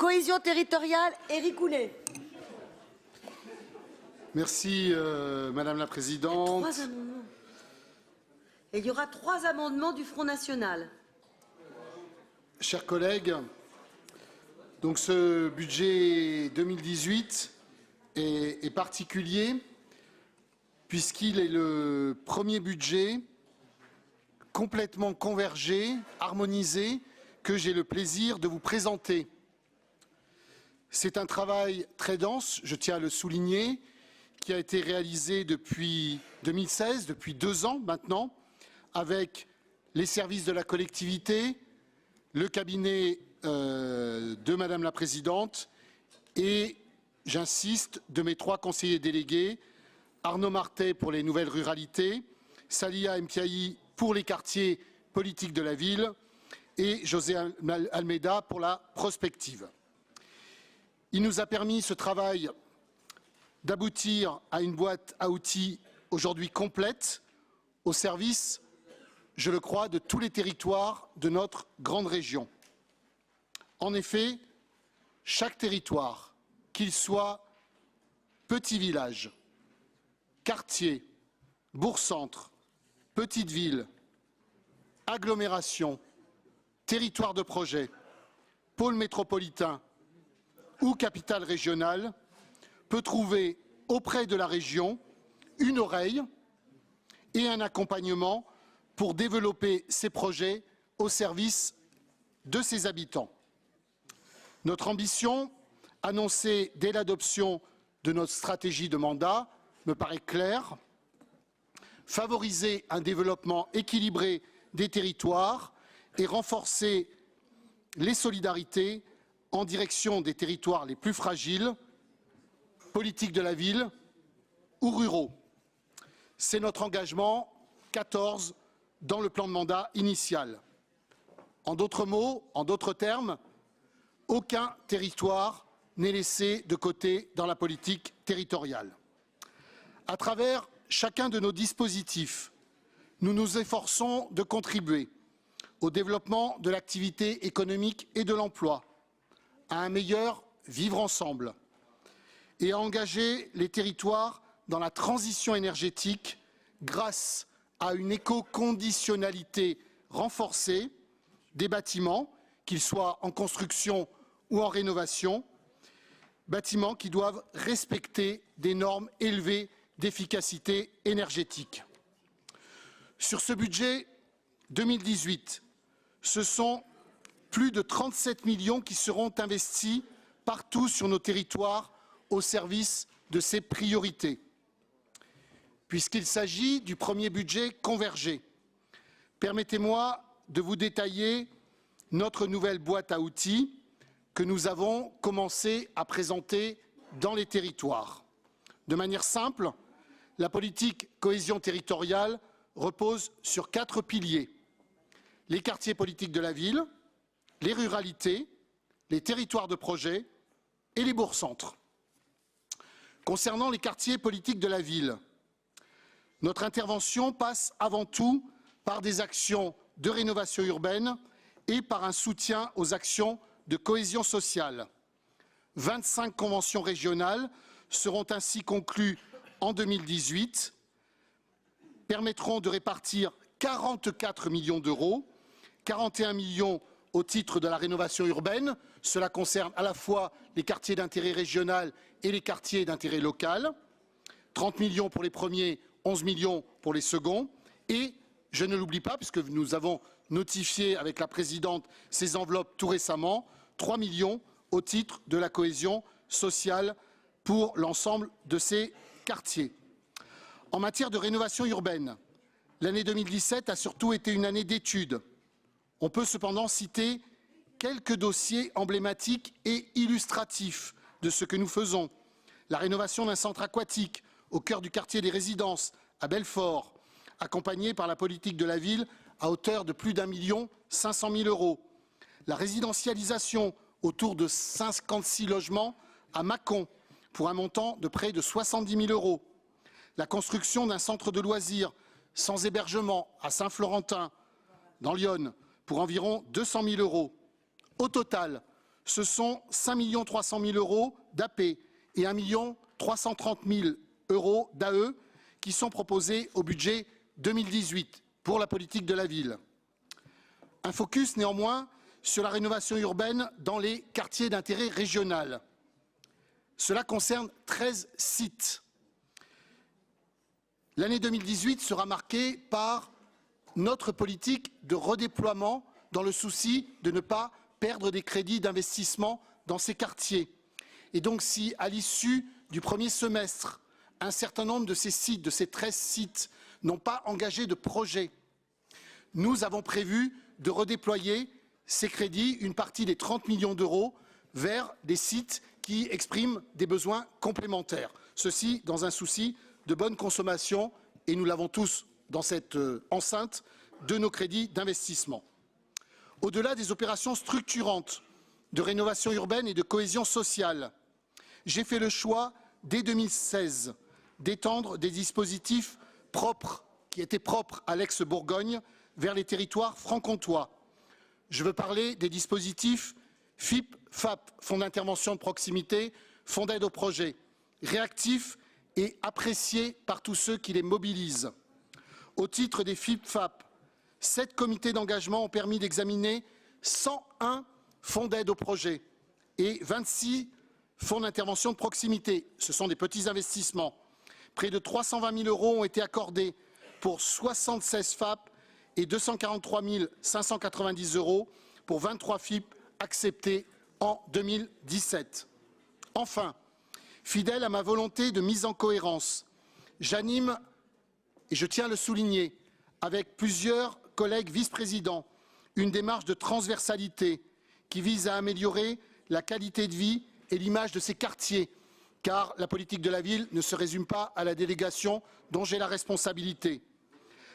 cohésion territoriale, Éric Goulet. Merci, Madame la Présidente. 3 amendements. Et il y aura 3 amendements du Front National. Chers collègues, donc ce budget 2018 est particulier puisqu'il est le premier budget complètement convergé, harmonisé, que j'ai le plaisir de vous présenter. C'est un travail très dense, je tiens à le souligner, qui a été réalisé depuis 2016, depuis 2 ans maintenant, avec les services de la collectivité, le cabinet de Madame la Présidente et, j'insiste, de mes 3 conseillers délégués, Arnaud Martet pour les nouvelles ruralités, Salia Mpiahi pour les quartiers politiques de la ville et José Almeida pour la prospective. Il nous a permis, ce travail, d'aboutir à une boîte à outils aujourd'hui complète au service, je le crois, de tous les territoires de notre grande région. En effet, chaque territoire, qu'il soit petit village, quartier, bourg-centre, petite ville, agglomération, territoire de projet, pôle métropolitain ou capitale régionale, peut trouver auprès de la région une oreille et un accompagnement pour développer ses projets au service de ses habitants. Notre ambition, annoncée dès l'adoption de notre stratégie de mandat, me paraît claire. Favoriser un développement équilibré des territoires et renforcer les solidarités en direction des territoires les plus fragiles, politiques de la ville ou ruraux. C'est notre engagement 14 dans le plan de mandat initial. En d'autres mots, en d'autres termes, aucun territoire n'est laissé de côté dans la politique territoriale. À travers chacun de nos dispositifs, nous nous efforçons de contribuer au développement de l'activité économique et de l'emploi, à un meilleur vivre ensemble et à engager les territoires dans la transition énergétique grâce à une éco-conditionnalité renforcée des bâtiments, qu'ils soient en construction ou en rénovation, bâtiments qui doivent respecter des normes élevées d'efficacité énergétique. Sur ce budget 2018, ce sont plus de 37 millions qui seront investis partout sur nos territoires au service de ces priorités. Puisqu'il s'agit du premier budget convergé, permettez-moi de vous détailler notre nouvelle boîte à outils que nous avons commencé à présenter dans les territoires. De manière simple, la politique cohésion territoriale repose sur 4 piliers. Les quartiers politiques de la ville, les ruralités, les territoires de projet et les bourgs-centres. Concernant les quartiers politiques de la ville, notre intervention passe avant tout par des actions de rénovation urbaine et par un soutien aux actions de cohésion sociale. 25 conventions régionales seront ainsi conclues en 2018, permettront de répartir 44 millions d'euros, 41 millions au titre de la rénovation urbaine. Cela concerne à la fois les quartiers d'intérêt régional et les quartiers d'intérêt local. 30 millions pour les premiers, 11 millions pour les seconds. Et, je ne l'oublie pas, puisque nous avons notifié avec la Présidente ces enveloppes tout récemment, 3 millions au titre de la cohésion sociale pour l'ensemble de ces quartiers. En matière de rénovation urbaine, l'année 2017 a surtout été une année d'études. On peut cependant citer quelques dossiers emblématiques et illustratifs de ce que nous faisons. La rénovation d'un centre aquatique au cœur du quartier des Résidences, à Belfort, accompagné par la politique de la ville à hauteur de plus d'1 500 000 €. La résidentialisation autour de 56 logements à Mâcon pour un montant de près de 70 000 €. La construction d'un centre de loisirs sans hébergement à Saint-Florentin, dans l'Yonne, pour environ 200 000 €. Au total, ce sont 5 300 000 € d'AP et 1 330 000 € d'AE qui sont proposés au budget 2018 pour la politique de la ville. Un focus néanmoins sur la rénovation urbaine dans les quartiers d'intérêt régional. Cela concerne 13 sites. L'année 2018 sera marquée par notre politique de redéploiement dans le souci de ne pas perdre des crédits d'investissement dans ces quartiers. Et donc si, à l'issue du premier semestre, un certain nombre de ces sites, de ces 13 sites, n'ont pas engagé de projet, nous avons prévu de redéployer ces crédits, une partie des 30 millions d'euros, vers des sites qui expriment des besoins complémentaires. Ceci dans un souci de bonne consommation, et nous l'avons tous dans cette enceinte, de nos crédits d'investissement. Au-delà des opérations structurantes de rénovation urbaine et de cohésion sociale, j'ai fait le choix, dès 2016, d'étendre des dispositifs propres, qui étaient propres à l'ex-Bourgogne, vers les territoires franc-comtois. Je veux parler des dispositifs FIP-FAP, Fonds d'intervention de proximité, Fonds d'aide au projet, réactifs et appréciés par tous ceux qui les mobilisent. Au titre des FIP-FAP, 7 comités d'engagement ont permis d'examiner 101 fonds d'aide au projet et 26 fonds d'intervention de proximité. Ce sont des petits investissements. Près de 320 000 € ont été accordés pour 76 FAP et 243 590 € pour 23 FIP acceptés en 2017. Enfin, fidèle à ma volonté de mise en cohérence, j'anime, et je tiens à le souligner, avec plusieurs collègues vice-présidents, une démarche de transversalité qui vise à améliorer la qualité de vie et l'image de ces quartiers, car la politique de la ville ne se résume pas à la délégation dont j'ai la responsabilité.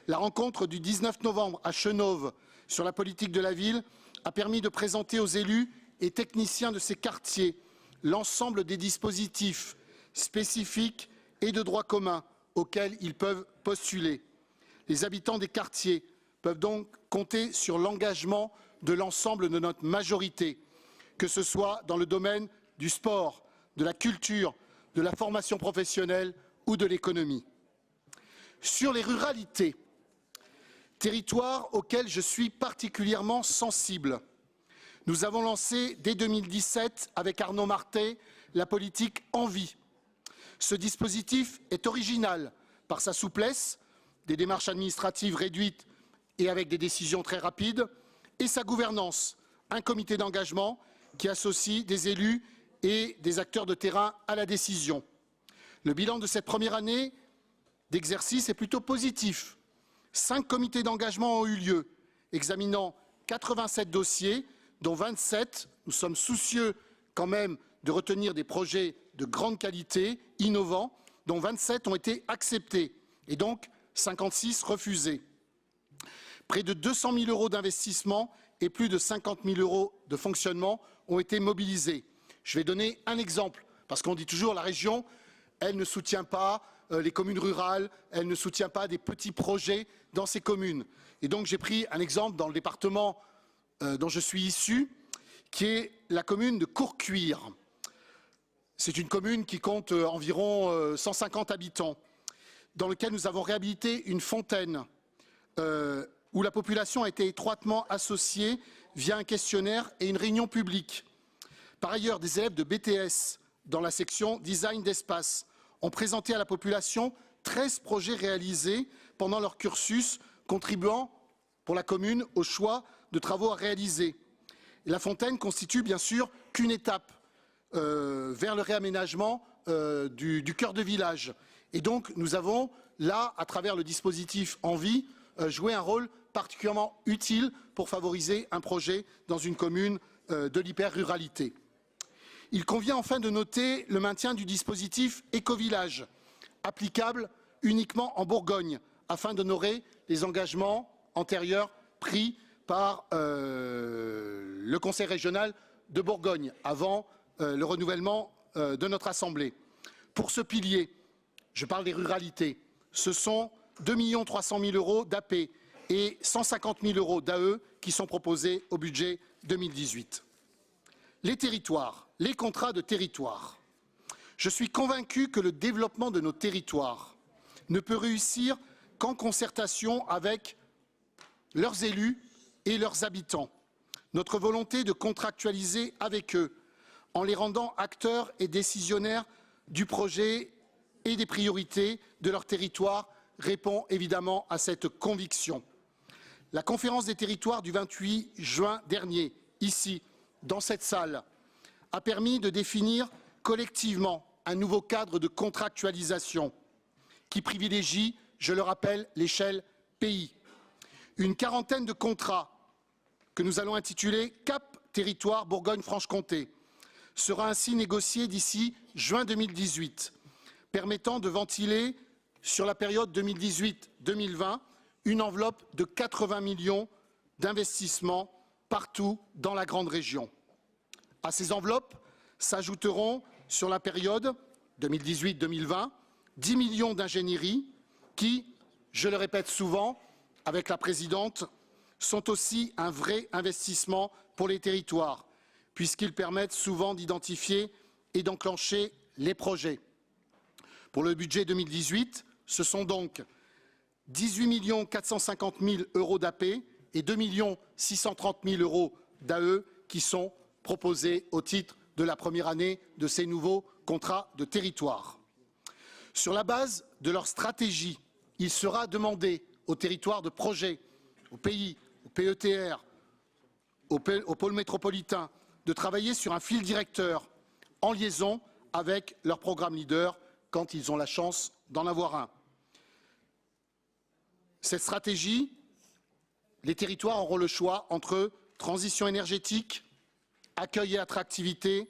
La rencontre du 19 novembre à Chenôve sur la politique de la ville a permis de présenter aux élus et techniciens de ces quartiers l'ensemble des dispositifs spécifiques et de droit commun auxquels ils peuvent postuler. Les habitants des quartiers peuvent donc compter sur l'engagement de l'ensemble de notre majorité, que ce soit dans le domaine du sport, de la culture, de la formation professionnelle ou de l'économie. Sur les ruralités, territoire auquel je suis particulièrement sensible, nous avons lancé dès 2017 avec Arnaud Martet la politique Envie. Ce dispositif est original par sa souplesse, des démarches administratives réduites et avec des décisions très rapides, et sa gouvernance, un comité d'engagement qui associe des élus et des acteurs de terrain à la décision. Le bilan de cette première année d'exercice est plutôt positif. 5 comités d'engagement ont eu lieu, examinant 87 dossiers, dont 27, nous sommes soucieux quand même de retenir des projets de grande qualité, innovants, dont 27 ont été acceptés et donc 56 refusés. Près de 200 000 € d'investissement et plus de 50 000 € de fonctionnement ont été mobilisés. Je vais donner un exemple, parce qu'on dit toujours la région, elle ne soutient pas les communes rurales, elle ne soutient pas des petits projets dans ces communes. Et donc j'ai pris un exemple dans le département dont je suis issu, qui est la commune de Courcuire. C'est une commune qui compte environ 150 habitants, dans laquelle nous avons réhabilité une fontaine où la population a été étroitement associée via un questionnaire et une réunion publique. Par ailleurs, des élèves de BTS dans la section design d'espace ont présenté à la population 13 projets réalisés pendant leur cursus, contribuant pour la commune au choix de travaux à réaliser. Et la fontaine constitue bien sûr qu'une étape vers le réaménagement du cœur de village. Et donc nous avons là, à travers le dispositif Envie, joué un rôle particulièrement utile pour favoriser un projet dans une commune de l'hyper-ruralité. Il convient enfin de noter le maintien du dispositif Écovillage, applicable uniquement en Bourgogne, afin d'honorer les engagements antérieurs pris par le Conseil régional de Bourgogne, avant le renouvellement de notre Assemblée. Pour ce pilier, je parle des ruralités, ce sont 2 300 000 € d'AP et 150 000 € d'AE qui sont proposés au budget 2018. Les territoires, les contrats de territoire. Je suis convaincu que le développement de nos territoires ne peut réussir qu'en concertation avec leurs élus et leurs habitants. Notre volonté de contractualiser avec eux, en les rendant acteurs et décisionnaires du projet et des priorités de leur territoire, répond évidemment à cette conviction. La conférence des territoires du 28 juin dernier, ici, dans cette salle, a permis de définir collectivement un nouveau cadre de contractualisation qui privilégie, je le rappelle, l'échelle pays. Une quarantaine de contrats que nous allons intituler Cap Territoire Bourgogne-Franche-Comté sera ainsi négocié d'ici juin 2018, permettant de ventiler sur la période 2018-2020 une enveloppe de 80 millions d'investissements partout dans la grande région. À ces enveloppes s'ajouteront sur la période 2018-2020 10 millions d'ingénierie qui, je le répète souvent avec la présidente, sont aussi un vrai investissement pour les territoires, puisqu'ils permettent souvent d'identifier et d'enclencher les projets. Pour le budget 2018, ce sont donc 18 450 000 € d'AP et 2 630 000 € d'AE qui sont proposés au titre de la première année de ces nouveaux contrats de territoire. Sur la base de leur stratégie, il sera demandé aux territoires de projet, aux pays, au PETR, au pôle métropolitain, de travailler sur un fil directeur en liaison avec leur programme leader quand ils ont la chance d'en avoir un. Cette stratégie, les territoires auront le choix entre transition énergétique, accueil et attractivité,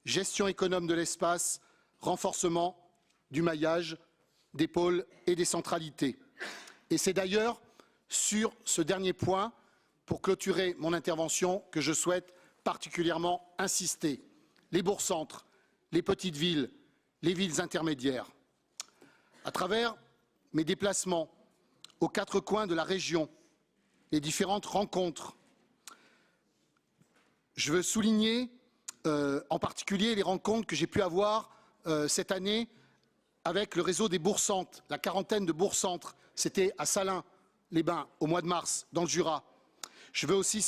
gestion économe de l'espace, renforcement du maillage, des pôles et des centralités. Et c'est d'ailleurs sur ce dernier point, pour clôturer mon intervention, que je souhaite particulièrement insister. Les bourgs-centres, les petites villes, les villes intermédiaires. À travers mes déplacements aux quatre coins de la région, les différentes rencontres, je veux souligner en particulier les rencontres que j'ai pu avoir cette année avec le réseau des bourgs-centres, la quarantaine de bourgs-centres. C'était à Salins-les-Bains au mois de mars, dans le Jura. Je veux aussi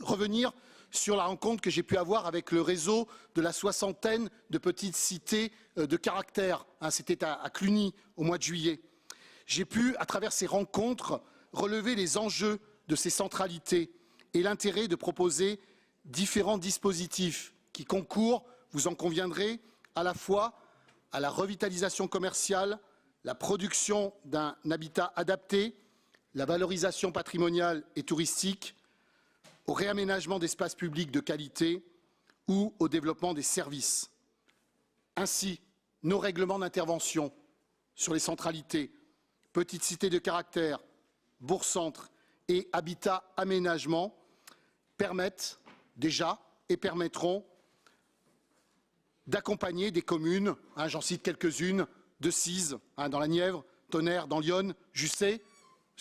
revenir sur la rencontre que j'ai pu avoir avec le réseau de la soixantaine de petites cités de caractère. C'était à Cluny au mois de juillet. J'ai pu, à travers ces rencontres, relever les enjeux de ces centralités et l'intérêt de proposer différents dispositifs qui concourent, vous en conviendrez, à la fois à la revitalisation commerciale, la production d'un habitat adapté, la valorisation patrimoniale et touristique, au réaménagement d'espaces publics de qualité ou au développement des services. Ainsi, nos règlements d'intervention sur les centralités, petites cités de caractère, bourgs-centres et habitat aménagement permettent déjà et permettront d'accompagner des communes, j'en cite quelques-unes, Decize, dans la Nièvre, Tonnerre, dans l'Yonne, Jussey.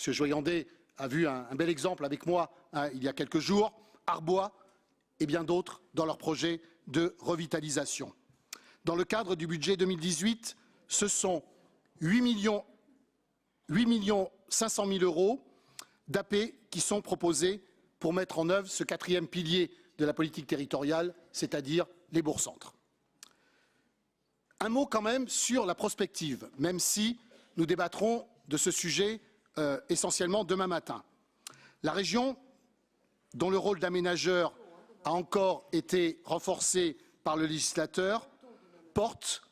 M. Joyandet a vu un bel exemple avec moi il y a quelques jours, Arbois et bien d'autres dans leurs projets de revitalisation. Dans le cadre du budget 2018, ce sont 8 500 000 € d'AP qui sont proposés pour mettre en œuvre ce quatrième pilier de la politique territoriale, c'est-à-dire les bourgs-centres. Un mot quand même sur la prospective, même si nous débattrons de ce sujet essentiellement demain matin. La région, dont le rôle d'aménageur a encore été renforcé par le législateur, porte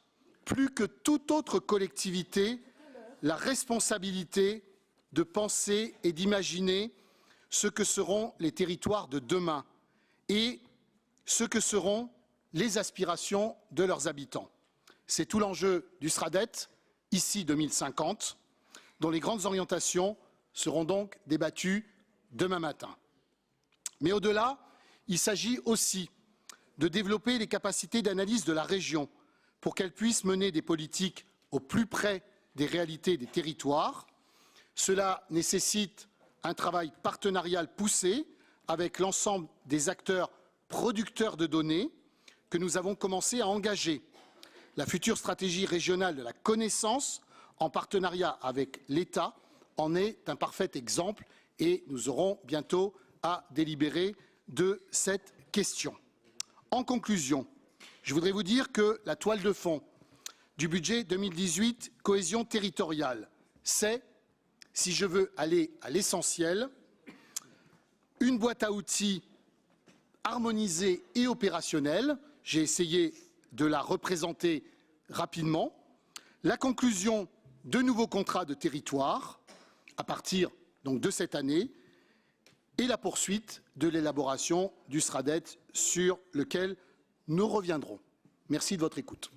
plus que toute autre collectivité la responsabilité de penser et d'imaginer ce que seront les territoires de demain et ce que seront les aspirations de leurs habitants. C'est tout l'enjeu du SRADET, ici 2050, dont les grandes orientations seront donc débattues demain matin. Mais au-delà, il s'agit aussi de développer les capacités d'analyse de la région pour qu'elle puisse mener des politiques au plus près des réalités des territoires. Cela nécessite un travail partenarial poussé avec l'ensemble des acteurs producteur de données que nous avons commencé à engager. La future stratégie régionale de la connaissance, en partenariat avec l'État, en est un parfait exemple et nous aurons bientôt à délibérer de cette question. En conclusion, je voudrais vous dire que la toile de fond du budget 2018 cohésion territoriale, c'est, si je veux aller à l'essentiel, une boîte à outils harmonisée et opérationnelle. J'ai essayé de la représenter rapidement. La conclusion de nouveaux contrats de territoire à partir donc de cette année et la poursuite de l'élaboration du SRADET sur lequel nous reviendrons. Merci de votre écoute.